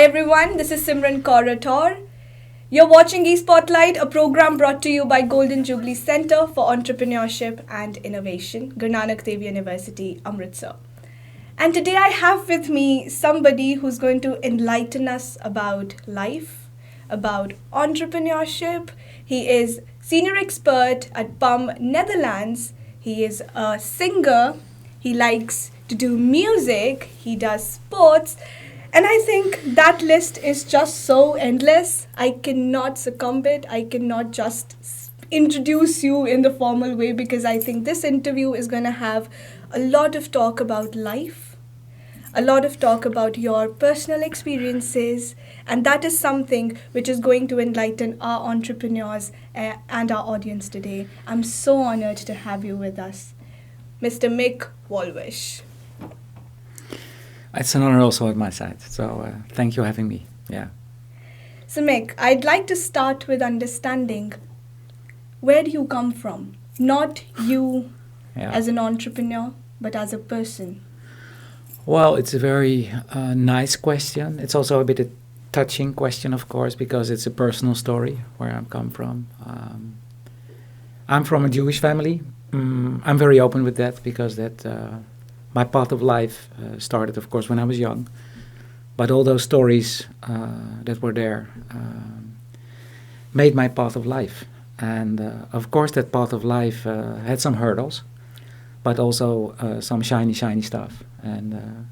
everyone, this is Simran Kaurator. You're watching eSpotlight, a program brought to you by Golden Jubilee Centre for Entrepreneurship and Innovation, Guru Nanak Dev University, Amritsar. And today I have with me somebody who's going to enlighten us about life, about entrepreneurship. He is senior expert at PUM Netherlands. He is a singer. He likes to do music. He does sports. And I think that list is just so endless. I cannot succumb it. I cannot just introduce you in the formal way because I think this interview is going to have a lot of talk about life, a lot of talk about your personal experiences, and that is something which is going to enlighten our entrepreneurs and our audience today. I'm so honored to have you with us, Mr. Mick Walvisch. It's an honor also on my side. So thank you for having me. Yeah. So Mick, I'd like to start with understanding where do you come from? Not you as an entrepreneur, but as a person. Well, it's a very nice question. It's also a bit a touching question, of course, because it's a personal story where I come from. I'm from a Jewish family. I'm very open with that because my path of life started, of course, when I was young. But all those stories that were there made my path of life. And of course, that path of life had some hurdles, but also some shiny stuff. And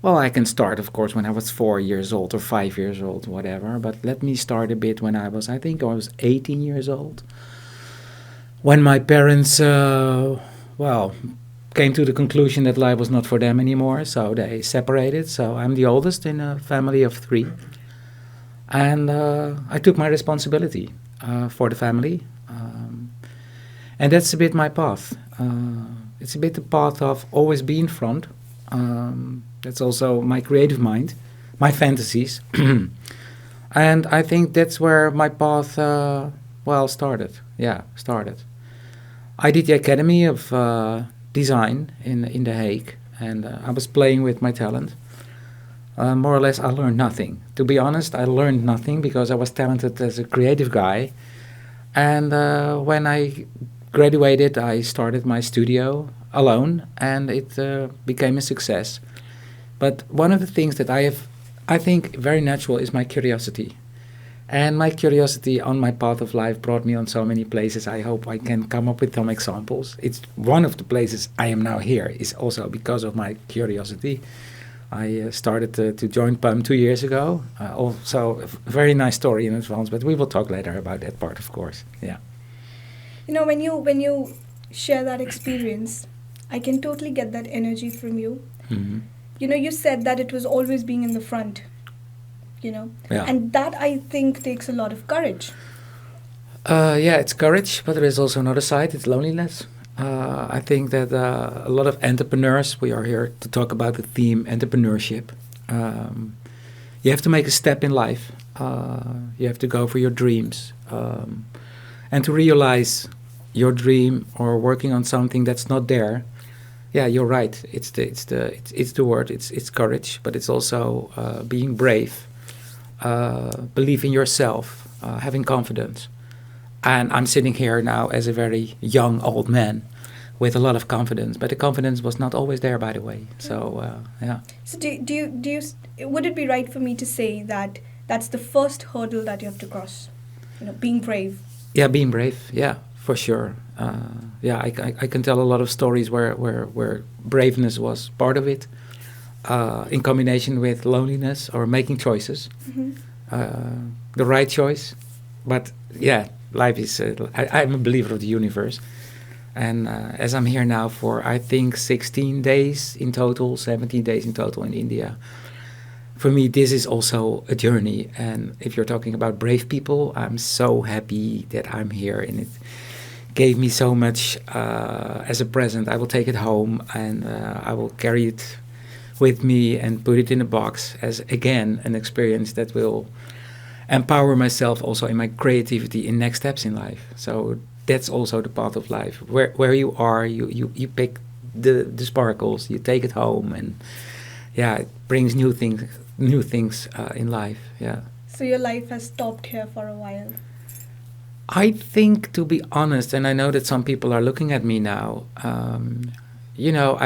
well, I can start, of course, when I was 4 years old or 5 years old, whatever. But let me start a bit when I was 18 years old. When my parents, came to the conclusion that life was not for them anymore, so they separated. So I'm the oldest in a family of 3. And I took my responsibility for the family. And that's a bit my path. It's a bit the path of always being in front. That's also my creative mind, my fantasies. And I think that's where my path, started. Yeah, started. I did the Academy of Design in The Hague, and I was playing with my talent. More or less, I learned nothing. To be honest, I learned nothing because I was talented as a creative guy. And when I graduated, I started my studio alone, and it became a success. But one of the things that I think very natural is my curiosity. And my curiosity on my path of life brought me on so many places. I hope I can come up with some examples. It's one of the places I am now here is also because of my curiosity. I started to join PUM 2 years ago. Also, a very nice story in advance, but we will talk later about that part, of course. Yeah. You know, when you share that experience, I can totally get that energy from you. Mm-hmm. You know, you said that it was always being in the front. Yeah. And that I think takes a lot of courage. It's courage, but there is also another side, it's loneliness. I think that a lot of entrepreneurs, we are here to talk about the theme entrepreneurship. You have to make a step in life. You have to go for your dreams. And to realize your dream or working on something that's not there. Yeah, you're right. It's the word. It's courage, but it's also being brave. Believe in yourself, having confidence. And I'm sitting here now as a very young old man with a lot of confidence, but the confidence was not always there, by the way. So, yeah. So do you would it be right for me to say that that's the first hurdle that you have to cross? Being brave. Yeah, being brave. Yeah, for sure. I can tell a lot of stories where braveness was part of it. In combination with loneliness or making choices, the right choice. But yeah, life is, I'm a believer of the universe. And as I'm here now for, I think, 16 days in total, 17 days in total in India, for me, this is also a journey. And if you're talking about brave people, I'm so happy that I'm here. And it gave me so much as a present. I will take it home and I will carry it with me and put it in a box as, again, an experience that will empower myself also in my creativity in next steps in life. So that's also the path of life. Where you are, you pick the sparkles, you take it home, and yeah, it brings new things in life. Yeah. So your life has stopped here for a while. I think, to be honest, and I know that some people are looking at me now. You know,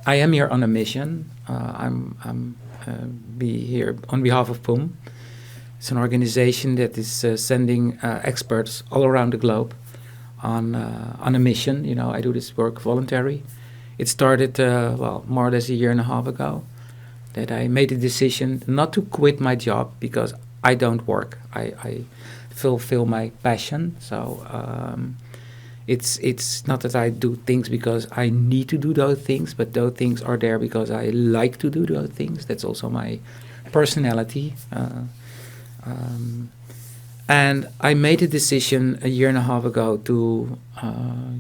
I am here on a mission. I'm be here on behalf of PUM. It's an organization that is sending experts all around the globe on a mission. You know, I do this work voluntary. It started well, more or less a year and a half ago, that I made a decision not to quit my job because I don't work. I fulfill my passion. So it's not that I do things because I need to do those things, but those things are there because I like to do those things. That's also my personality. And I made a decision a year and a half ago to,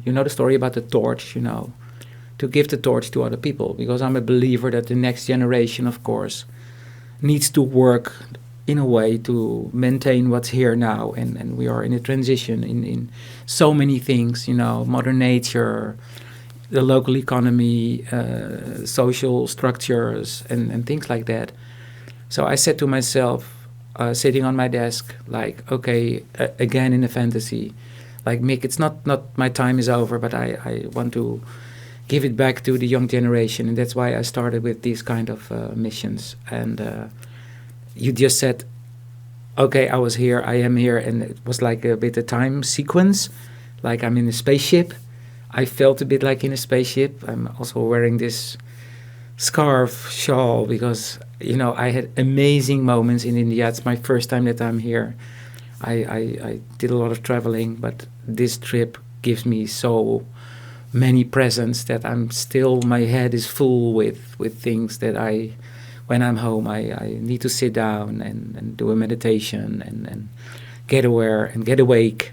you know, the story about the torch, you know, to give the torch to other people, because I'm a believer that the next generation, of course, needs to work in a way to maintain what's here now. And we are in a transition in so many things, you know, Mother Nature, the local economy, social structures, and things like that. So I said to myself, sitting on my desk, like, okay, again in a fantasy, like, Mick, it's not my time is over, but I want to give it back to the young generation. And that's why I started with these kind of missions. And you just said, okay, I was here, I am here, and it was like a bit a time sequence, like I'm in a spaceship. I felt a bit like in a spaceship. I'm also wearing this scarf, shawl, because, you know, I had amazing moments in India. It's my first time that I'm here. I did a lot of traveling, but this trip gives me so many presents that I'm still, my head is full with things that when I'm home, I need to sit down and do a meditation and get aware and get awake,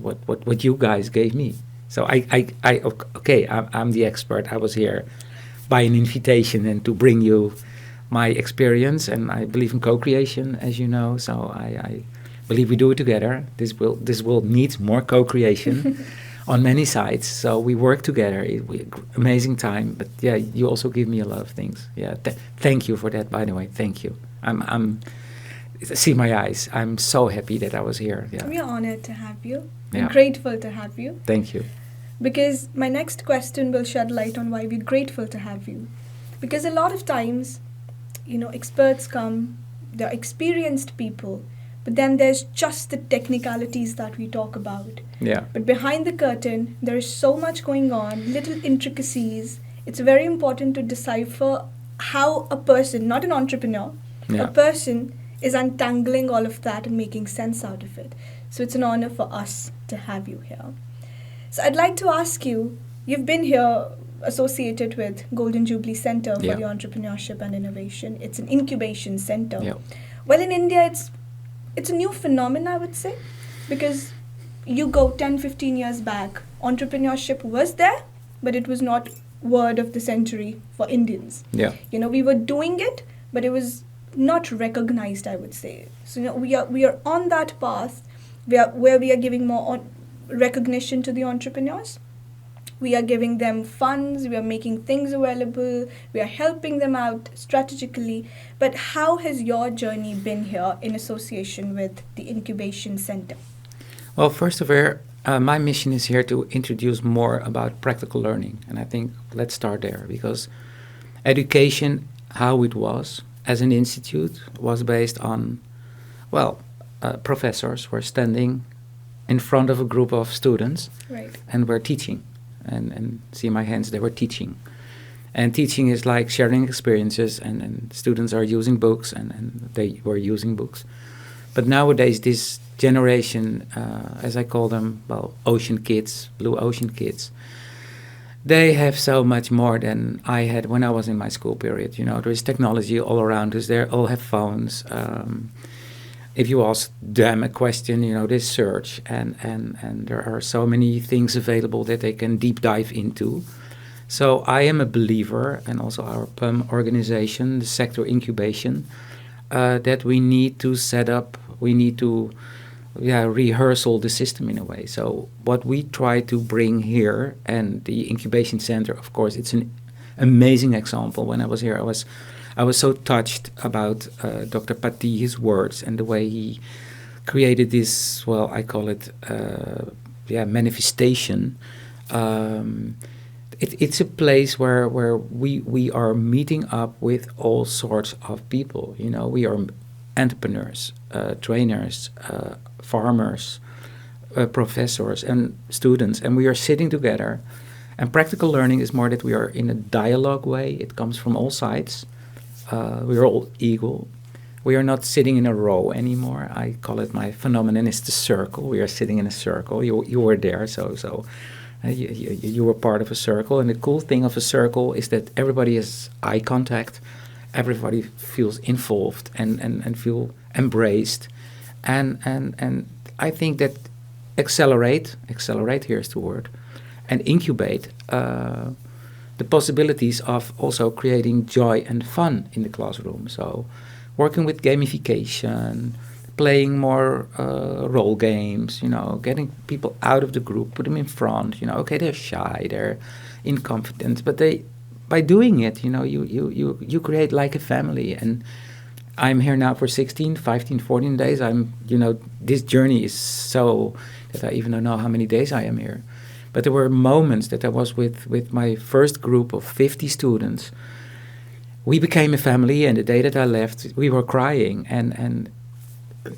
what you guys gave me. So I'm the expert. I was here by an invitation and to bring you my experience, and I believe in co-creation, as you know. So I believe we do it together. This will need more co-creation on many sides. So we work together. Amazing time. But yeah, you also give me a lot of things. Yeah, thank you for that. By the way, thank you. I'm see my eyes. I'm so happy that I was here. Yeah. We are honored to have you. Yeah. I'm grateful to have you. Thank you. Because my next question will shed light on why we're grateful to have you. Because a lot of times, you know, experts come, they're experienced people, but then there's just the technicalities that we talk about. Yeah. But behind the curtain, there is so much going on, little intricacies. It's very important to decipher how a person, not an entrepreneur, a person is untangling all of that and making sense out of it. So it's an honor for us to have you here. So I'd like to ask you, you've been here associated with Golden Jubilee Center for the Entrepreneurship and Innovation. It's an incubation center. Yeah. Well, in India, it's a new phenomenon, I would say, because you go 10, 15 years back, entrepreneurship was there, but it was not word of the century for Indians. Yeah. You know, we were doing it, but it was not recognized, I would say. So, you know, we are on that path where we are giving more recognition to the entrepreneurs. We are giving them funds, we are making things available, we are helping them out strategically. But how has your journey been here in association with the Incubation Center? Well, first of all, my mission is here to introduce more about practical learning. And I think let's start there, because education, how it was as an institute, was based on, professors were standing in front of a group of students, right, and were teaching. And see my hands, they were teaching. And teaching is like sharing experiences, and students are using books, and they were using books. But nowadays, this generation, as I call them, ocean kids, blue ocean kids, they have so much more than I had when I was in my school period. You know, there is technology all around us. They all have phones. If you ask them a question, you know, they search, and there are so many things available that they can deep dive into. So I am a believer, and also our PUM organization, the sector incubation, that we need to set up, we need to rehearsal the system in a way. So what we try to bring here, and the incubation center, of course, it's an amazing example. When I was here, I was so touched about Dr. Pati, his words, and the way he created this, well, I call it, manifestation. It's a place where we are meeting up with all sorts of people. You know, we are entrepreneurs, trainers, farmers, professors, and students, and we are sitting together. And practical learning is more that we are in a dialogue way. It comes from all sides. We are all equal. We are not sitting in a row anymore. I call it, my phenomenon is the circle. We are sitting in a circle. You were there, so you were part of a circle. And the cool thing of a circle is that everybody has eye contact. Everybody feels involved and feel embraced. And I think that accelerate, here's the word, and incubate the possibilities of also creating joy and fun in the classroom. So working with gamification, playing more role games, you know, getting people out of the group, put them in front, you know, okay, they're shy, they're incompetent, but by doing it, you know, you create like a family. And I'm here now for 16, 15, 14 days. This journey is so that I even don't know how many days I am here. But there were moments that I was with my first group of 50 students. We became a family, and the day that I left, we were crying. And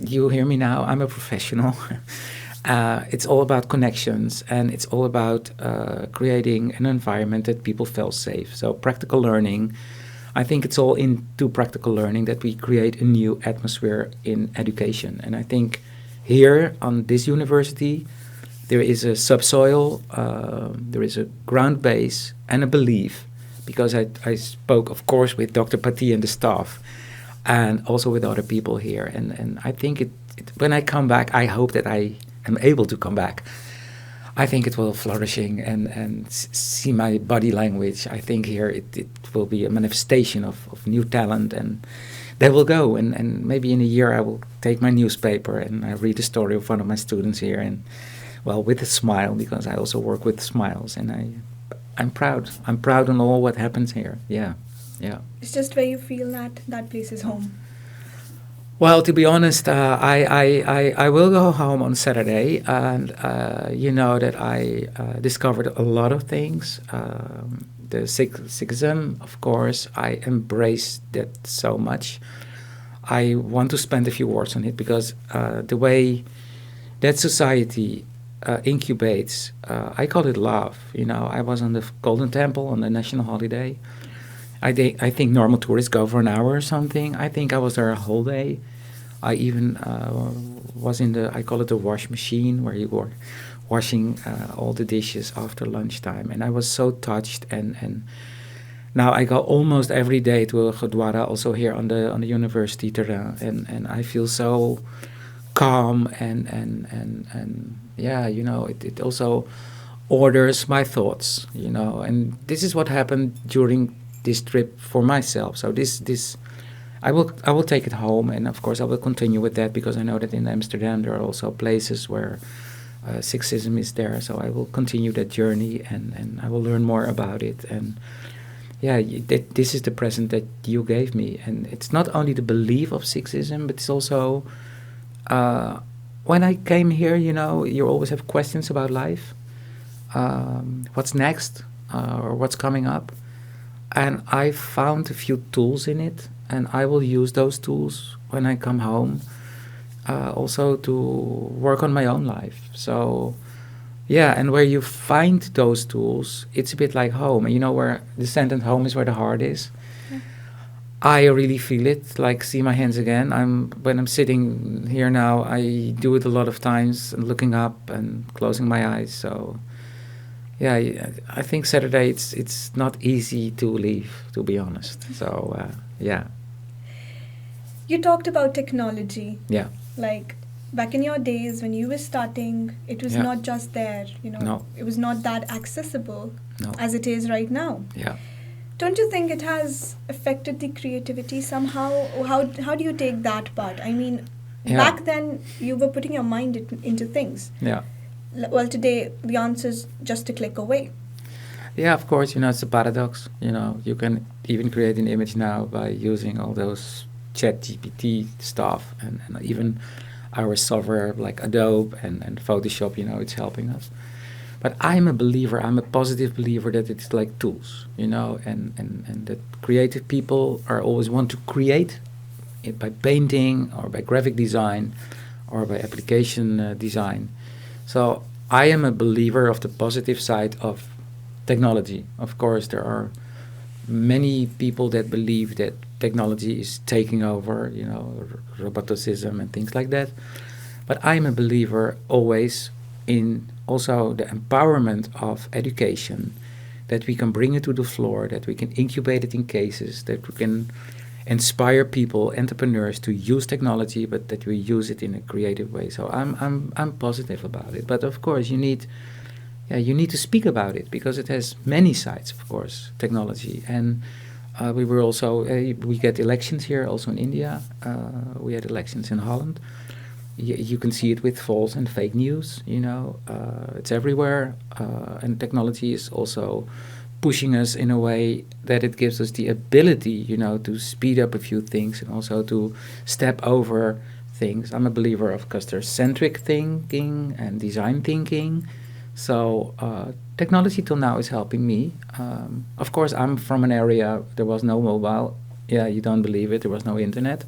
you hear me now, I'm a professional. It's all about connections, and it's all about creating an environment that people feel safe. So practical learning, I think it's all into practical learning that we create a new atmosphere in education. And I think here on this university, there is a subsoil, there is a ground base and a belief, because I spoke, of course, with Dr. Pati and the staff, and also with other people here. And I think when I come back, I hope that I am able to come back. I think it will flourishing and see my body language. I think here it will be a manifestation of new talent, and they will go. And maybe in a year I will take my newspaper and I read the story of one of my students here, and well, with a smile, because I also work with smiles, and I'm proud. I'm proud on all what happens here. Yeah. It's just where you feel that place is home. Well, to be honest, I will go home on Saturday, and you know that I discovered a lot of things. The Sikhism, of course, I embrace that so much. I want to spend a few words on it, because the way that society incubates, I call it love. You know, I was on the Golden Temple on the national holiday. I think normal tourists go for an hour or something. I think I was there a whole day. I even was in I call it the wash machine, where you were washing all the dishes after lunchtime. And I was so touched. And now I go almost every day to a Gurdwara, also here on the university terrain. And I feel so calm and yeah, you know, it also orders my thoughts, you know. And this is what happened during this trip for myself. So this I will take it home, and of course I will continue with that, because I know that in Amsterdam there are also places where Sikhism is there. So I will continue that journey, and I will learn more about it. And yeah, this is the present that you gave me, and it's not only the belief of Sikhism, but it's also when I came here, you know, you always have questions about life, what's next, or what's coming up. And I found a few tools in it, and I will use those tools when I come home, also to work on my own life. So, yeah, and where you find those tools, it's a bit like home. And you know, where the sentence home is where the heart is. Yeah. I really feel it, like see my hands again. When I'm sitting here now, I do it a lot of times, and looking up and closing my eyes. So yeah, I think Saturday it's not easy to leave, to be honest. So yeah. You talked about technology. Yeah. Like back in your days when you were starting, it was not just there, you know. No. It was not that accessible No. as it is right now. Yeah. Don't you think it has affected the creativity somehow? How do you take that part? I mean, back then you were putting your mind into things. Yeah. Well, today the answer's just a click away. Yeah, of course, it's a paradox. You can even create an image now by using all those chat GPT stuff and even our software like Adobe and Photoshop, it's helping us. But I'm a positive believer that it's like tools, and that creative people are always want to create it by painting or by graphic design or by application design. So I am a believer of the positive side of technology. Of course, there are many people that believe that technology is taking over, roboticism and things like that. But I'm a believer always in also the empowerment of education, that we can bring it to the floor, that we can incubate it in cases, that we can inspire people, entrepreneurs to use technology, but that we use it in a creative way. So I'm positive about it. But of course, you need to speak about it because it has many sides, of course, technology. And we get elections here, also in India. We had elections in Holland. You can see it with false and fake news. It's everywhere, and technology is also pushing us in a way that it gives us the ability, to speed up a few things and also to step over things. I'm a believer of customer-centric thinking and design thinking. So technology till now is helping me. Of course, I'm from an area there was no mobile. Yeah, you don't believe it. There was no internet.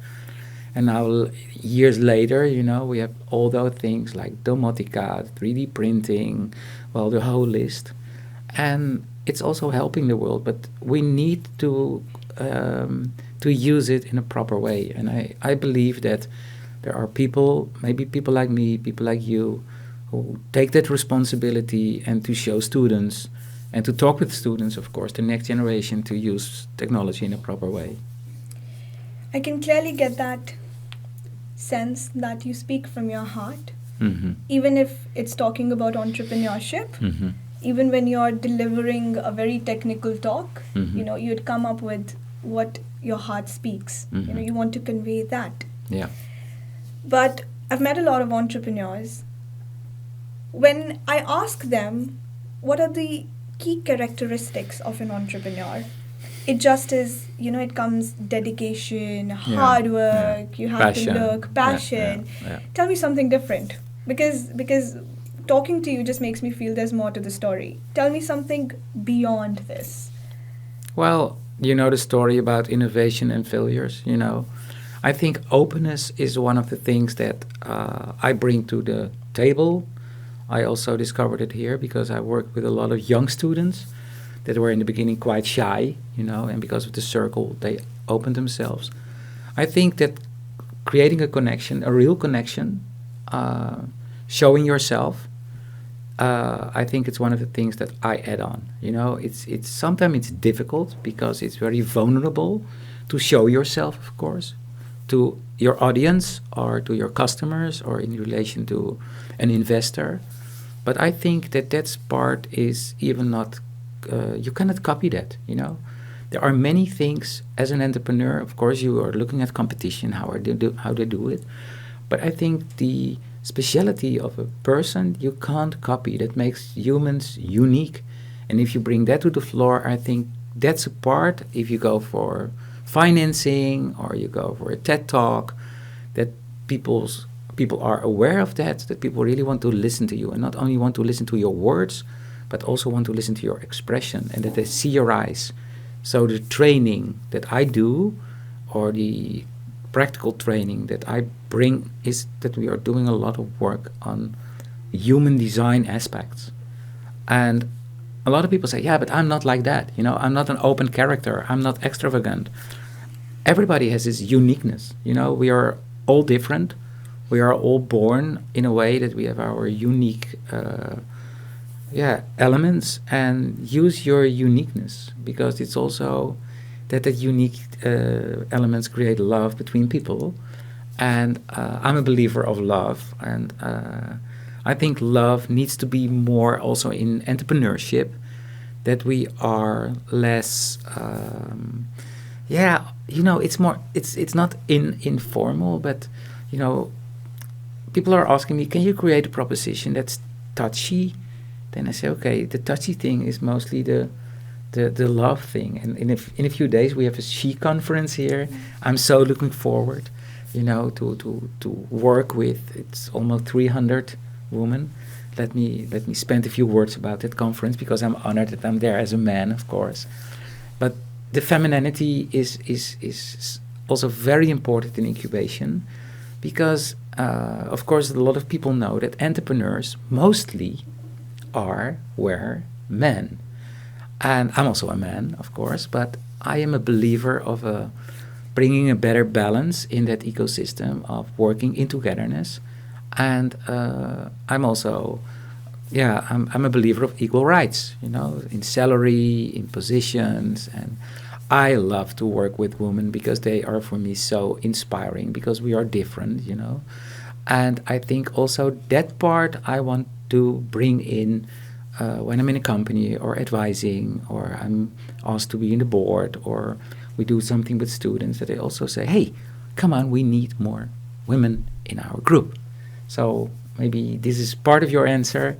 And now, years later, we have all those things like domotica, 3D printing, well, the whole list. And it's also helping the world, but we need to use it in a proper way. And I believe that there are people, maybe people like me, people like you, who take that responsibility and to show students and to talk with students, of course, the next generation, to use technology in a proper way. I can clearly get that sense that you speak from your heart, even if it's talking about entrepreneurship. Even when you're delivering a very technical talk, you'd come up with what your heart speaks. You want to convey that. Yeah. But I've met a lot of entrepreneurs. When I ask them, what are the key characteristics of an entrepreneur? It just is, it comes dedication, hard work, you have passion. to look, passion. Yeah. Tell me something different. Because talking to you just makes me feel there's more to the story. Tell me something beyond this. Well, the story about innovation and failures, I think openness is one of the things that I bring to the table. I also discovered it here because I worked with a lot of young students that were in the beginning quite shy, and because of the circle, they opened themselves. I think that creating a connection, a real connection, showing yourself, I think it's one of the things that I add on. It's sometimes it's difficult because it's very vulnerable to show yourself, of course, to your audience or to your customers or in relation to an investor. But I think that part is even not. You cannot copy that. There are many things as an entrepreneur. Of course, you are looking at competition, how they do it. But I think the speciality of a person you can't copy. That makes humans unique. And if you bring that to the floor, I think that's a part. If you go for financing or you go for a TED talk, that people are aware of that people really want to listen to you and not only want to listen to your words, but also want to listen to your expression and that they see your eyes. So the training that I do or the practical training that I bring is that we are doing a lot of work on human design aspects. And a lot of people say, yeah, but I'm not like that. I'm not an open character. I'm not extravagant. Everybody has this uniqueness. We are all different. We are all born in a way that we have our unique elements, and use your uniqueness because it's also that unique elements create love between people. And I'm a believer of love, and I think love needs to be more also in entrepreneurship, that we are less it's more it's not informal, but people are asking me, can you create a proposition that's touchy? Then I say, okay, the touchy thing is mostly the the love thing. And in a few days we have a She conference here. I'm so looking forward, to work with. It's almost 300 women. Let me spend a few words about that conference, because I'm honored that I'm there as a man, of course. But the femininity is also very important in incubation, because of course a lot of people know that entrepreneurs mostly were men. And I'm also a man, of course, but I am a believer of bringing a better balance in that ecosystem of working in togetherness. And I'm also, I'm a believer of equal rights, in salary, in positions. And I love to work with women because they are, for me, so inspiring, because we are different, And I think also that part I want to bring in when I'm in a company or advising, or I'm asked to be in the board, or we do something with students, that they also say, hey, come on, we need more women in our group. So maybe this is part of your answer.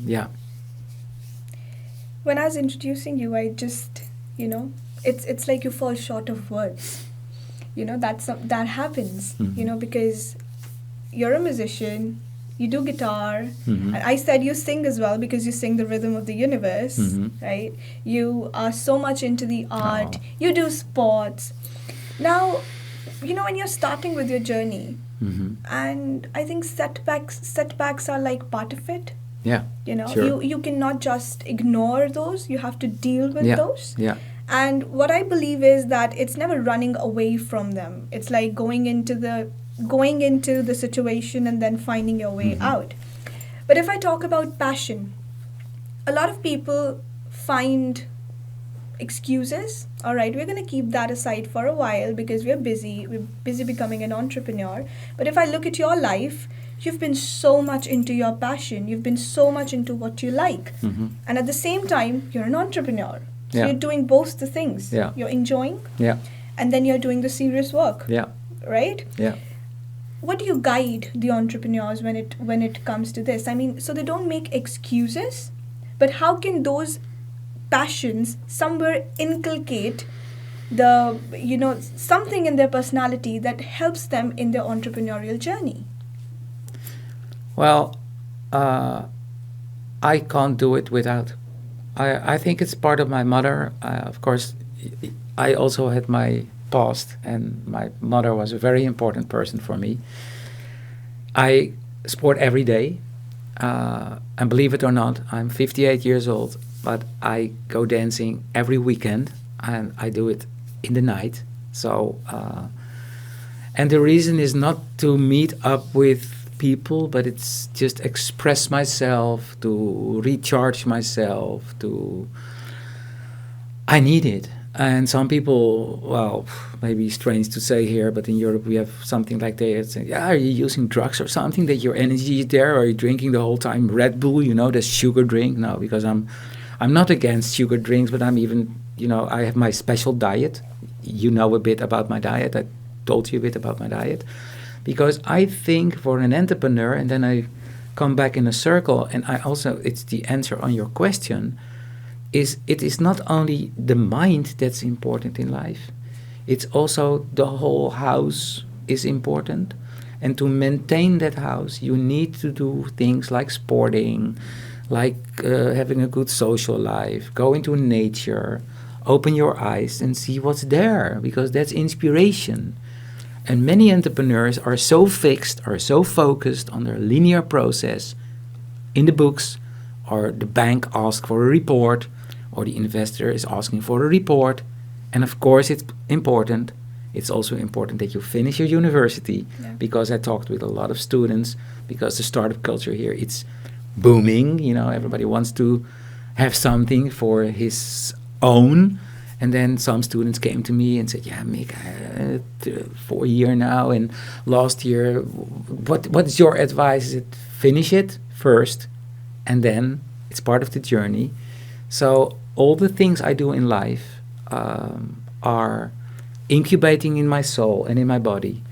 Yeah. When I was introducing you, I just, it's like you fall short of words. That happens, Mhm. because you're a musician, you do guitar, Mhm. and I said you sing as well, because you sing the rhythm of the universe, Mhm. right? You are so much into the art, Oh. you do sports. Now, when you're starting with your journey, Mhm. and I think setbacks are like part of it. Yeah. Sure. You cannot just ignore those, you have to deal with Yeah. those. Yeah. And what I believe is that it's never running away from them. It's like going into the situation and then finding your way Mhm. out. But if I talk about passion, a lot of people find excuses. All right, we're going to keep that aside for a while because we're busy becoming an entrepreneur. But if I look at your life, you've been so much into your passion, you've been so much into what you like, Mhm. and at the same time you're an entrepreneur, so Yeah. you're doing both the things. Yeah. You're enjoying, Yeah. and then you're doing the serious work. Yeah. Right? Yeah. What do you guide the entrepreneurs when it comes to this? I mean, so they don't make excuses, but how can those passions somewhere inculcate something in their personality that helps them in their entrepreneurial journey? Well, I can't do it without. I think it's part of my mother. Of course, I also had my past, and my mother was a very important person for me. I sport every day, and believe it or not, I'm 58 years old, but I go dancing every weekend, and I do it in the night. So, and the reason is not to meet up with people, but it's just express myself, to recharge myself, to I need it. And some people, well, maybe strange to say here, but in Europe we have something like they say, yeah, are you using drugs or something that your energy is there? Or are you drinking the whole time Red Bull, the sugar drink? No, because I'm not against sugar drinks, but I'm even, I have my special diet. You know a bit about my diet. I told you a bit about my diet. Because I think for an entrepreneur, and then I come back in a circle, and it's the answer on your question, it is not only the mind that's important in life, it's also the whole house is important. And to maintain that house, you need to do things like sporting, like having a good social life, go into nature, open your eyes and see what's there, because that's inspiration. And many entrepreneurs are so fixed, are so focused on their linear process in the books, or the bank asks for a report, or the investor is asking for a report. And of course, it's important. It's also important that you finish your university, because I talked with a lot of students, because the startup culture here, it's booming. Everybody wants to have something for his own. And then some students came to me and said, yeah, Mick, 4 years now, and last year, what is your advice? Is it finish it first, and then it's part of the journey. So all the things I do in life are incubating in my soul and in my body,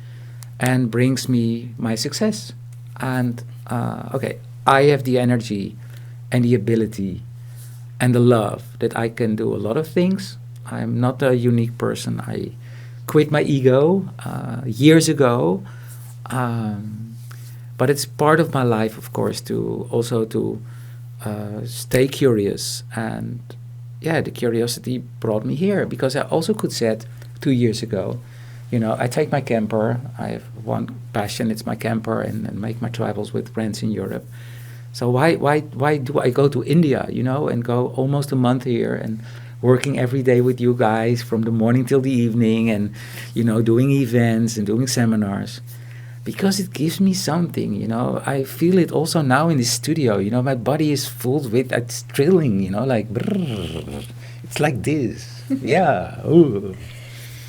and brings me my success. And okay, I have the energy and the ability and the love that I can do a lot of things. I'm not a unique person. I quit my ego years ago, but it's part of my life, of course, to also to stay curious. And yeah, the curiosity brought me here because I also could said 2 years ago, you know, I take my camper. I have one passion, it's my camper, and make my travels with friends in Europe. So why do I go to India, you know, and go almost a month here and working every day with you guys from the morning till the evening, and you know, doing events and doing seminars, because it gives me something, you know. I feel it also now in the studio, you know, my body is full with, it's thrilling, you know, like brrr, it's like this. Yeah. Ooh.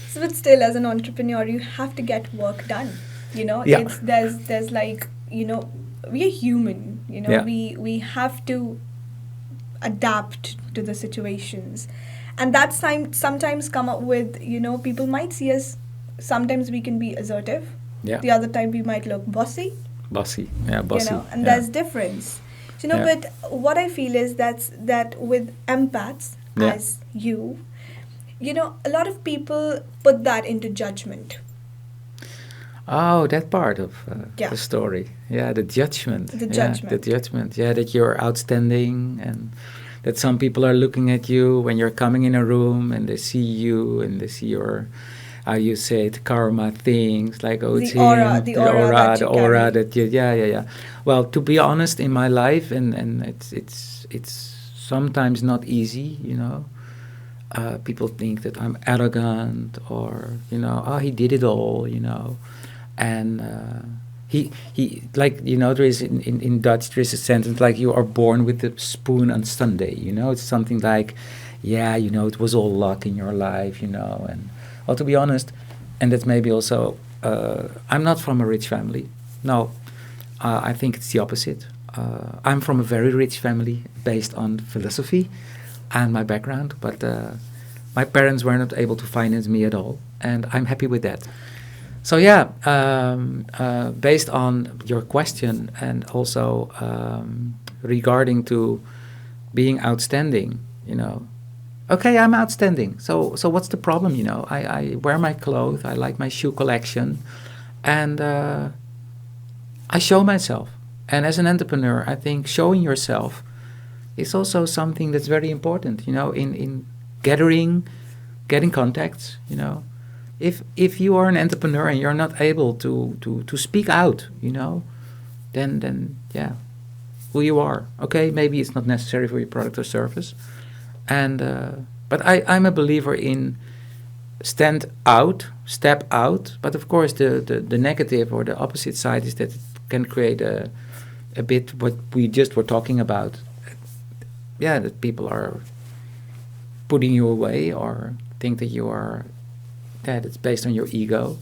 So, but still, as an entrepreneur, you have to get work done. You know, Yeah. it's there's like, you know, we are human. You know, Yeah. we have to adapt to the situations, and that's sometimes come up with, you know, people might see us. Sometimes we can be assertive. Yeah. The other time we might look bossy. Bossy. Yeah, bossy. You know, and yeah. there's difference. You know, Yeah. but what I feel is that with empaths Yeah. as you know, a lot of people put that into judgment. Oh, that part of Yeah. the story. Yeah, the judgment. The Yeah, judgment. the judgment. Yeah, that you're outstanding, and that some people are looking at you when you're coming in a room and they see you and they see your, how you say it, karma things, like, oh, it's The aura- him, the aura that you the aura carry. that you, yeah. Well, to be honest, in my life, and it's sometimes not easy, you know. People think that I'm arrogant, or you know, oh, he did it all, you know, and he like, you know, there is in Dutch there is a sentence like, you are born with the spoon on Sunday, you know. It's something like, yeah, you know, it was all luck in your life, you know. And well, to be honest, and that's maybe also, I'm not from a rich family. No, I think it's the opposite. I'm from a very rich family based on philosophy and my background, but my parents were not able to finance me at all, and I'm happy with that. So yeah, based on your question, and also regarding to being outstanding, you know, okay, I'm outstanding. So what's the problem? You know, I wear my clothes, I like my shoe collection, and I show myself. And as an entrepreneur, I think showing yourself is also something that's very important, you know, in getting contacts, you know. If you are an entrepreneur and you're not able to speak out, you know, then yeah, who you are. Okay, maybe it's not necessary for your product or service. And but I'm a believer in step out. But of course, the negative or the opposite side is that it can create a bit what we just were talking about. Yeah, that people are putting you away or think that you are, that it's based on your ego.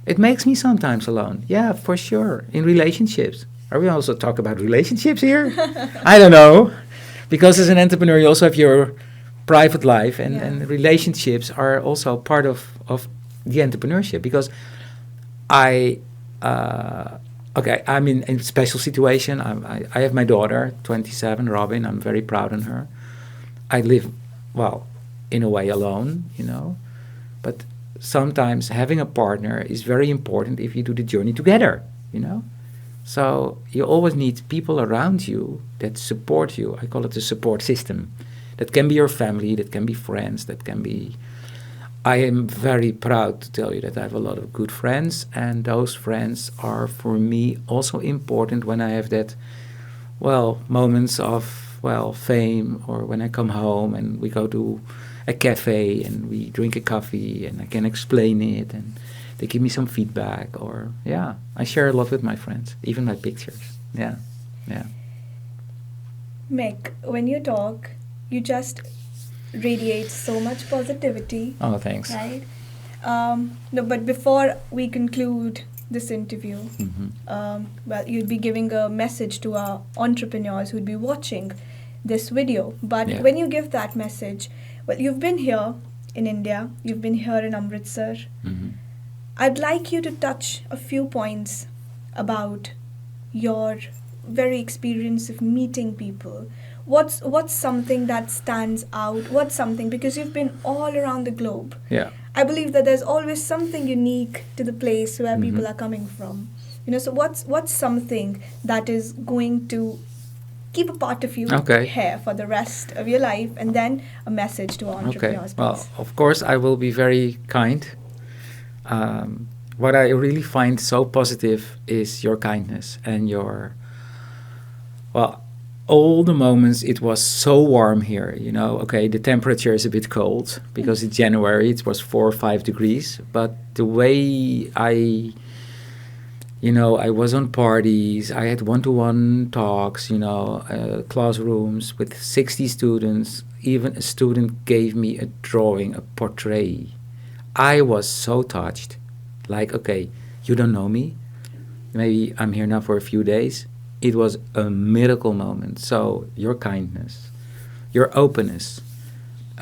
It makes me sometimes alone. Yeah, for sure. In relationships. Are we also talk about relationships here? I don't know. Because as an entrepreneur, you also have your private life, and, Yeah. and relationships are also part of the entrepreneurship. Because I, I'm in a special situation. I have my daughter, 27, Robin. I'm very proud of her. I live, well, in a way alone, you know. But sometimes having a partner is very important if you do the journey together, you know. So you always need people around you that support you. I call it the support system. That can be your family, that can be friends, that can be... I am very proud to tell you that I have a lot of good friends, and those friends are for me also important when I have that, well, moments of, well, fame, or when I come home and we go to a cafe and we drink a coffee and I can explain it and they give me some feedback, or yeah, I share a lot with my friends, even my pictures. Yeah. Mick, when you talk, you just radiate so much positivity, Oh, thanks. right? No, but before we conclude this interview, well, you'd be giving a message to our entrepreneurs who'd be watching this video. But Yeah. when you give that message, well, you've been here in India, you've been here in Amritsar. Mhm. I'd like you to touch a few points about your very experience of meeting people. what's something that stands out? What's something, because you've been all around the globe. Yeah. I believe that there's always something unique to the place where people Mhm. are coming from. So what's something that is going to keep a part of you Okay. here for the rest of your life, and then a message to our Okay. entrepreneurs, Well, please. of course, I will be very kind. What I really find so positive is your kindness and your, well, all the moments it was so warm here, Okay, the temperature is a bit cold because it's January, it was 4 or 5 degrees, but the way I was on parties, I had one-to-one talks, classrooms with 60 students. Even a student gave me a drawing, a portrait. I was so touched. Like, okay, you don't know me. Maybe I'm here now for a few days. It was a miracle moment. So your kindness, your openness.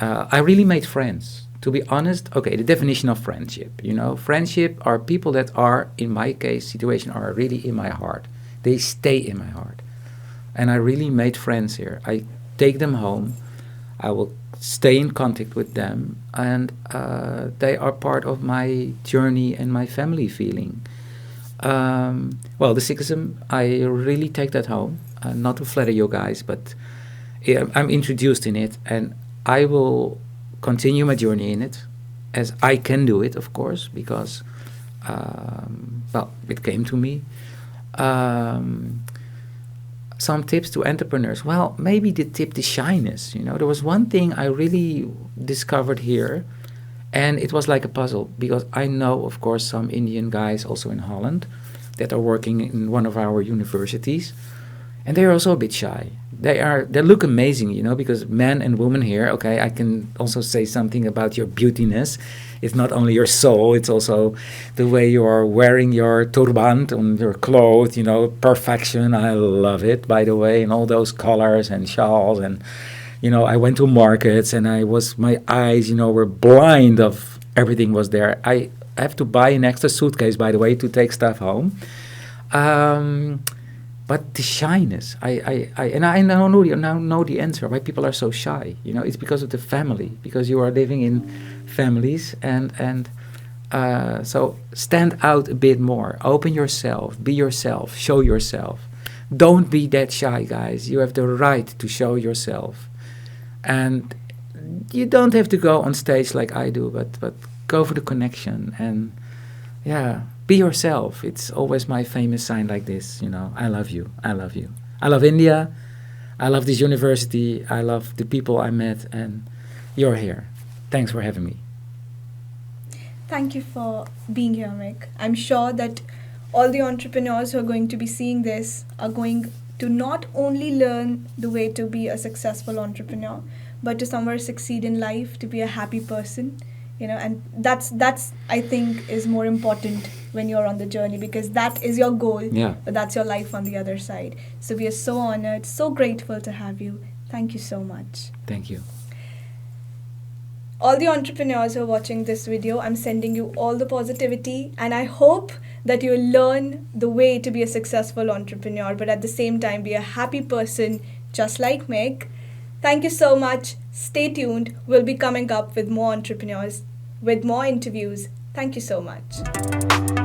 I really made friends. To be honest, okay, the definition of friendship. Friendship are people that are, in my case, situation, are really in my heart. They stay in my heart. And I really made friends here. I take them home. I will stay in contact with them, and they are part of my journey and my family feeling. Well, the Sikhism, I really take that home. Not to flatter you guys, but I'm introduced in it, and I will continue my journey in it as I can do it, of course, because, well, it came to me. Um, some tips to entrepreneurs. Well, maybe the tip is shyness. There was one thing I really discovered here, and it was like a puzzle, because I know, of course, some Indian guys also in Holland that are working in one of our universities, and they're also a bit shy. They look amazing, because men and women here. Okay, I can also say something about your beautiness. It's not only your soul; it's also the way you are wearing your turban on your clothes. Perfection. I love it, by the way, and all those colors and shawls. And I went to markets, and my eyes, were blind of everything was there. I have to buy an extra suitcase, by the way, to take stuff home. Um, but the shyness, I now know the answer why people are so shy. It's because of the family, because you are living in families, and so stand out a bit more, open yourself, be yourself, show yourself. Don't be that shy, guys. You have the right to show yourself, and you don't have to go on stage like I do, but go for the connection, and yeah, be yourself. It's always my famous sign like this, I love you. I love you. I love India. I love this university. I love the people I met, and you're here. Thanks for having me. Thank you for being here, Mick. I'm sure that all the entrepreneurs who are going to be seeing this are going to not only learn the way to be a successful entrepreneur, but to somewhere succeed in life, to be a happy person. And that's I think is more important when you're on the journey, because that is your goal. Yeah. But that's your life on the other side. So we are so honored, so grateful to have you. Thank you so much. Thank you. All the entrepreneurs who are watching this video, I'm sending you all the positivity, and I hope that you learn the way to be a successful entrepreneur, but at the same time be a happy person just like Meg. Thank you so much. Stay tuned. We'll be coming up with more entrepreneurs, with more interviews. Thank you so much.